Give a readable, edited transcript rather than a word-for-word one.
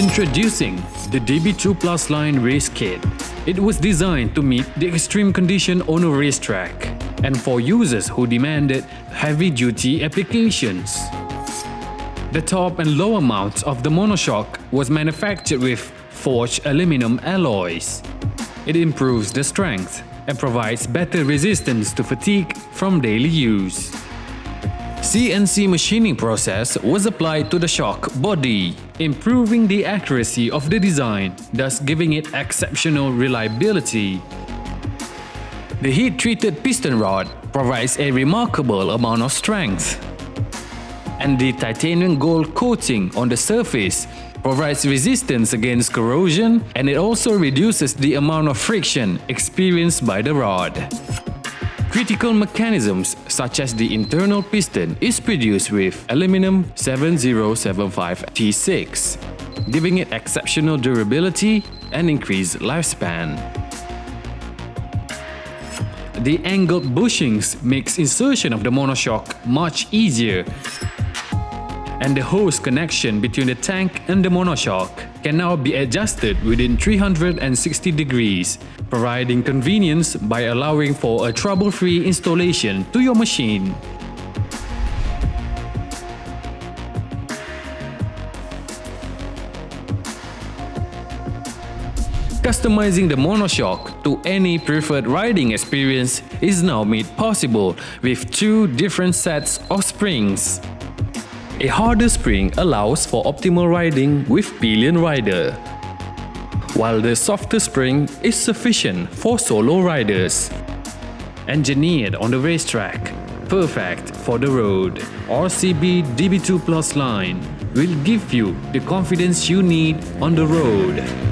Introducing the DB2 Plus Line Race Kit. It was designed to meet the extreme condition on a racetrack and for users who demanded heavy-duty applications. The top and lower mounts of the monoshock was manufactured with forged aluminum alloys. It improves the strength and provides better resistance to fatigue from daily use. CNC machining process was applied to the shock body, improving the accuracy of the design, thus giving it exceptional reliability. The heat-treated piston rod provides a remarkable amount of strength. And the titanium gold coating on the surface provides resistance against corrosion, and it also reduces the amount of friction experienced by the rod. Critical mechanisms such as the internal piston is produced with Aluminium 7075T6, giving it exceptional durability and increased lifespan. The angled bushings makes insertion of the monoshock much easier, and the hose connection between the tank and the monoshock can now be adjusted within 360 degrees, providing convenience by allowing for a trouble-free installation to your machine. Customizing the monoshock to any preferred riding experience is now made possible with two different sets of springs. A harder spring allows for optimal riding with pillion rider, while the softer spring is sufficient for solo riders. Engineered on the racetrack, perfect for the road, RCB DB2 Plus line will give you the confidence you need on the road.